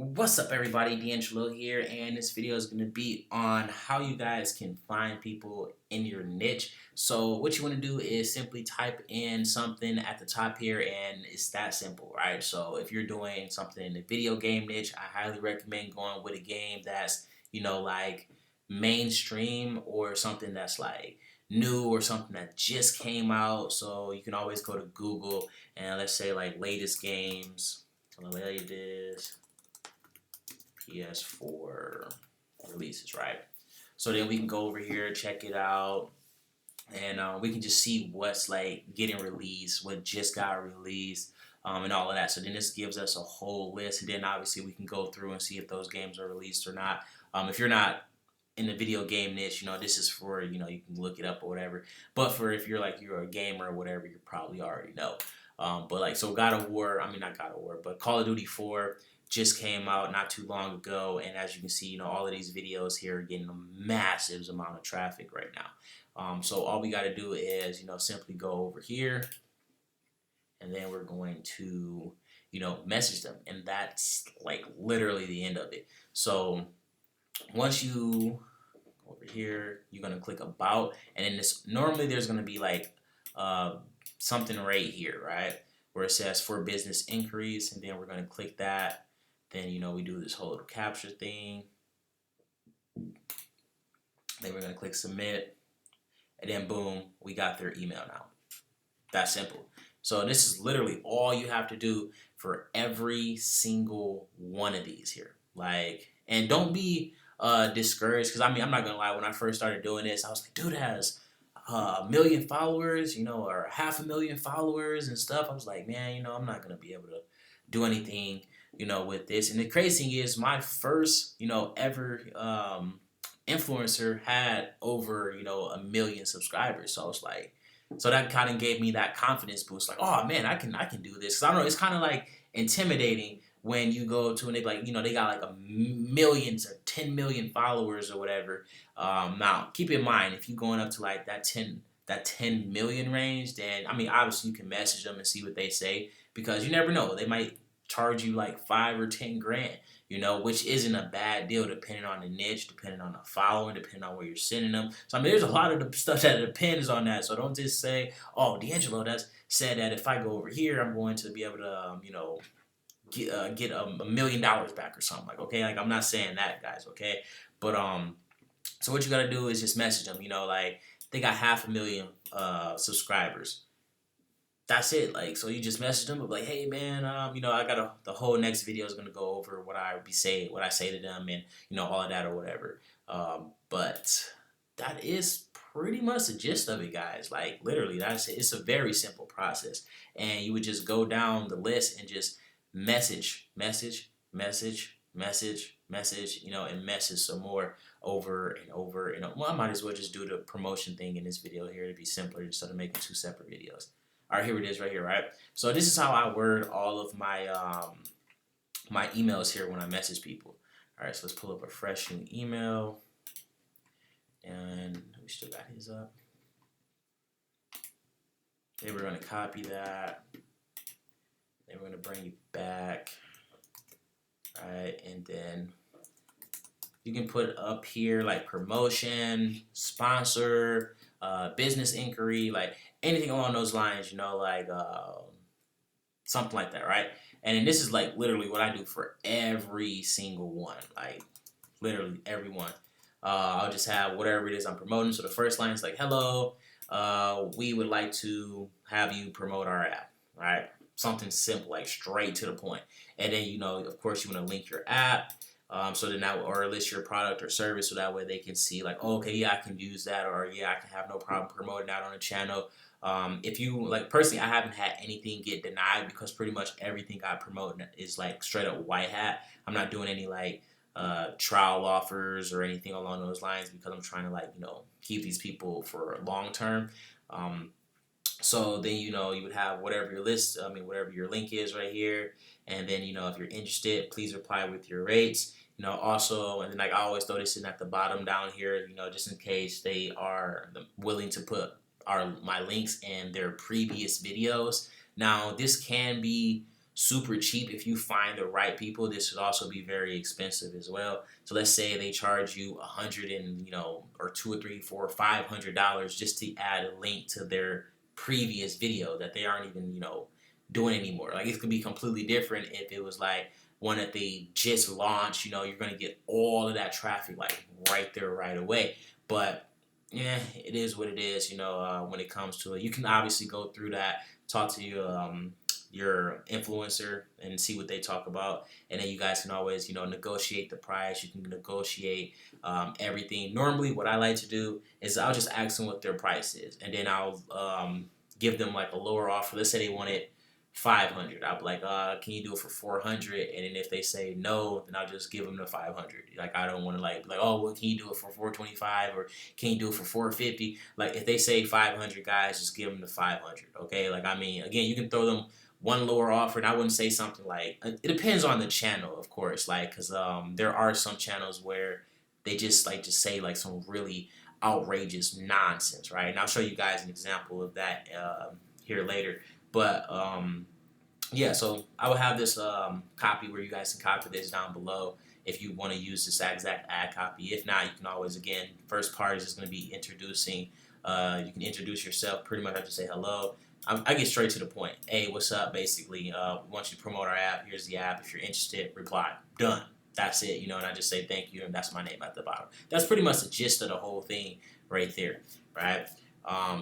What's up, everybody? D'Angelo here, and this video is going to be on how you guys can find people in your niche. So what you want to do is simply type in something at the top here, and it's that simple, right? So if you're doing something in the video game niche, I highly recommend going with a game that's, like mainstream, or something that's like new, or something that just came out. So you can always go to Google and let's say like latest games, latest PS4 releases, right? So then we can go over here, check it out, and we can just see what's like getting released, what just got released, and all of that. So then this gives us a whole list, and then obviously we can go through and see if those games are released or not. If you're not in the video game niche, this is for you can look it up or whatever. But for if you're a gamer or whatever, you probably already know. But like so, God of War, I mean not God of War, but Call of Duty 4 just came out not too long ago, and as you can see, all of these videos here are getting a massive amount of traffic right now. So all we got to do is simply go over here, and then we're going to message them, and that's like literally the end of it. So once you over here, you're gonna click about, and then this normally there's gonna be like uh, something right here, right, where it says for business inquiries, and then we're gonna click that. Then we do this whole little capture thing. Then we're gonna click submit, and then boom, we got their email now. That's simple. So this is literally all you have to do for every single one of these here. Like, and don't be discouraged, because I mean I'm not gonna lie. When I first started doing this, I was like, dude has a million followers, or half a million followers and stuff. I was like, man, I'm not gonna be able to do anything, with this. And the crazy thing is, my first, ever influencer had over, a million subscribers. So I was like, so that kind of gave me that confidence boost. Like, oh man, I can do this. 'Cause I don't know, it's kind of like intimidating when you go to and they like, they got like a millions or 10 million followers or whatever. Now, keep in mind, if you're going up to like that 10 million range, then I mean, obviously you can message them and see what they say, because you never know, they might charge you like 5 or 10 grand, which isn't a bad deal depending on the niche, depending on the following, depending on where you're sending them. So I mean, there's a lot of the stuff that depends on that. So don't just say, "Oh, D'Angelo that's said that if I go over here, I'm going to be able to, get $1 million back or something." Like, okay, like I'm not saying that, guys. Okay, but so what you gotta do is just message them. Like they got half a million subscribers. That's it. Like, so you just message them, like, hey man, I got the whole next video is gonna go over what I say to them, and all of that or whatever. But that is pretty much the gist of it, guys. Like, literally, that's it. It's a very simple process, and you would just go down the list and just message, message, message, message, message, and message some more over and over. Well, I might as well just do the promotion thing in this video here to be simpler instead of making two separate videos. All right, here it is right here, right? So this is how I word all of my emails here when I message people. All right, so let's pull up a fresh new email, and we still got his up. Then we're gonna copy that. Then we're gonna bring it back, right? And then you can put up here like promotion, sponsor, business inquiry, like anything along those lines, like something like that, right? And then this is like literally what I do for every single one, like literally every one. I'll just have whatever it is I'm promoting. So the first line is like, "Hello, we would like to have you promote our app," right? Something simple, like straight to the point. And then of course, you want to link your app. So then that, or list your product or service, so that way they can see like, oh, okay, yeah, I can use that, or yeah, I can have no problem promoting that on the channel. If you like, personally, I haven't had anything get denied, because pretty much everything I promote is like straight up white hat. I'm not doing any like trial offers or anything along those lines, because I'm trying to like keep these people for long term. Um, so then you would have whatever your list, I mean whatever your link is right here, and then if you're interested, please reply with your rates. Also, and then like I always throw this in at the bottom down here, just in case they are willing to put my links in their previous videos. Now this can be super cheap if you find the right people. This would also be very expensive as well. So let's say they charge you $100 and or $2 or $3, $4, $500 just to add a link to their previous video that they aren't even doing anymore. Like, it could be completely different if it was like one that they just launched. You're gonna get all of that traffic like right there right away. But yeah, it is what it is. When it comes to it, you can obviously go through that, talk to your influencer and see what they talk about, and then you guys can always negotiate the price. You can negotiate everything. Normally what I like to do is I'll just ask them what their price is, and then I'll give them like a lower offer. Let's say they wanted 500. I'll be like, can you do it for 400? And then if they say no, then I'll just give them the 500. Like, I don't want to like be like, oh, well, can you do it for 425 or can you do it for 450? Like, if they say 500, guys, just give them the 500. Okay. Like, I mean, again, you can throw them one lower offer, and I wouldn't say something like, it depends on the channel, of course, like, because there are some channels where they just like to say like some really outrageous nonsense, right? And I'll show you guys an example of that here later. But yeah, so I will have this copy where you guys can copy this down below if you want to use this exact ad copy. If not, you can always, again, first part is just going to be introducing. You can introduce yourself. Pretty much have to say hello. I get straight to the point. Hey, what's up? Basically, we want you to promote our app. Here's the app. If you're interested, reply. Done. That's it. And I just say thank you, and that's my name at the bottom. That's pretty much the gist of the whole thing right there, right?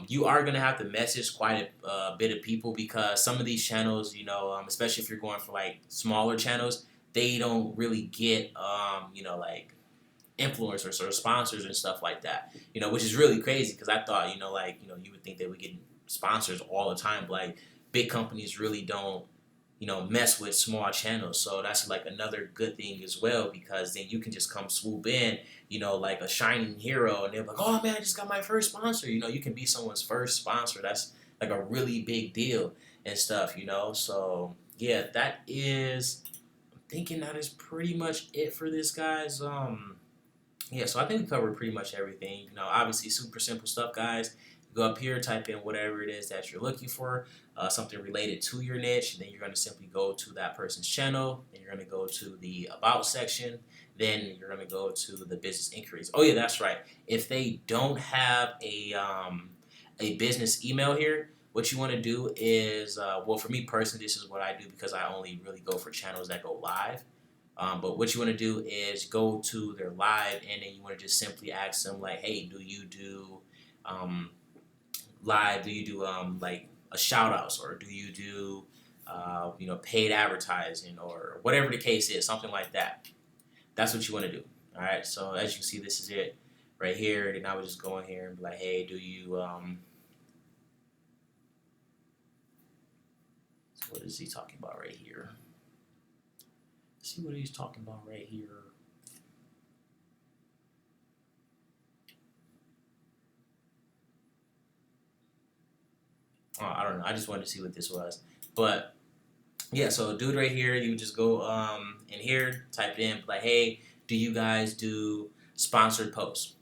You are going to have to message quite a bit of people, because some of these channels, especially if you're going for like smaller channels, they don't really get, like influencers or sponsors and stuff like that, which is really crazy, because I thought, you would think they would get sponsors all the time, but like big companies really don't, mess with small channels. So that's like another good thing as well, because then you can just come swoop in, like a shining hero, and they're like, oh man, I just got my first sponsor. You can be someone's first sponsor. That's like a really big deal and stuff, So yeah, that is, I'm thinking that is pretty much it for this, guys. Yeah, so I think we covered pretty much everything. Obviously super simple stuff, guys. Go up here, type in whatever it is that you're looking for, something related to your niche. And then you're going to simply go to that person's channel. Then you're going to go to the About section. Then you're going to go to the business inquiries. Oh yeah, that's right. If they don't have a business email here, what you want to do is, well, for me personally, this is what I do, because I only really go for channels that go live. But what you want to do is go to their live, and then you want to just simply ask them like, hey, do you do live? Do you do like a shout outs, or do you do paid advertising, or whatever the case is, something like that. That's what you want to do. All right. So as you can see, this is it right here. And I would just go in here and be like, hey, do you so what is he talking about right here? Let's see what he's talking about right here. Oh, I don't know. I just wanted to see what this was. But yeah, so dude right here, you just go in here, type it in, like, hey, do you guys do sponsored posts?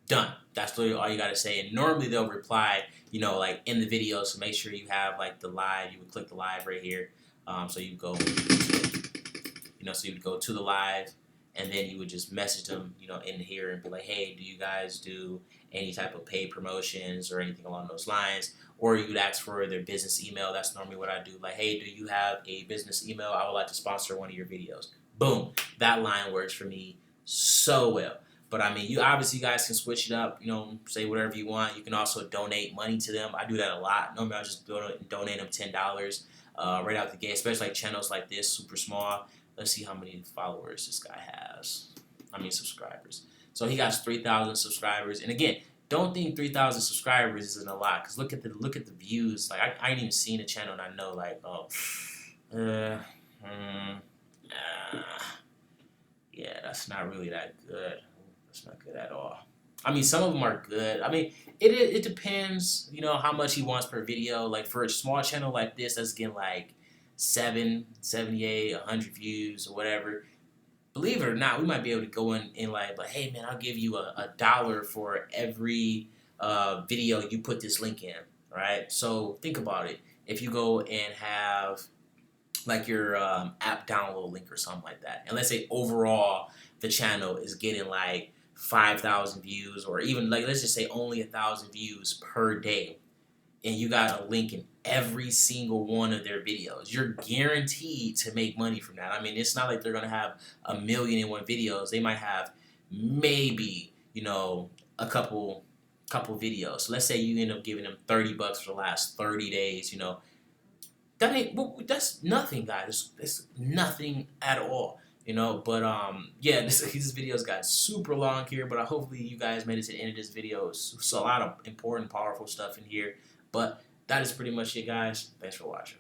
Done. That's literally all you gotta say. And normally they'll reply, like in the video. So make sure you have like the live. You would click the live right here. So you go, so you would go to the live, and then you would just message them, in here, and be like, hey, do you guys do any type of paid promotions or anything along those lines? Or you would ask for their business email. That's normally what I do. Like, hey, do you have a business email? I would like to sponsor one of your videos. Boom. That line works for me so well. But I mean, you obviously guys can switch it up, say whatever you want. You can also donate money to them. I do that a lot. Normally I'll just donate them $10 right out the gate, especially like channels like this, super small. Let's see how many followers this guy has. I mean, subscribers. So he got 3,000 subscribers. And again, don't think 3,000 subscribers isn't a lot, because look at the views. Like, I ain't even seen the channel, and I know, like, oh, yeah, that's not really that good. That's not good at all. I mean, some of them are good. I mean, it depends, how much he wants per video. Like, for a small channel like this, that's getting like 78, 100 views or whatever. Believe it or not, we might be able to go in like, but hey man, I'll give you a dollar for every video you put this link in, right? So think about it. If you go and have, like your app download link or something like that. And let's say overall the channel is getting like 5,000 views, or even like let's just say only 1,000 views per day, and you got a link in every single one of their videos, you're guaranteed to make money from that. I mean, it's not like they're gonna have 1,000,001 videos. They might have maybe, a couple videos. So let's say you end up giving them $30 for the last 30 days. That ain't that's nothing, guys. It's nothing at all. But yeah, this video's got super long here, but hopefully you guys made it to the end of this video. It's a lot of important, powerful stuff in here. But that is pretty much it, guys. Thanks for watching.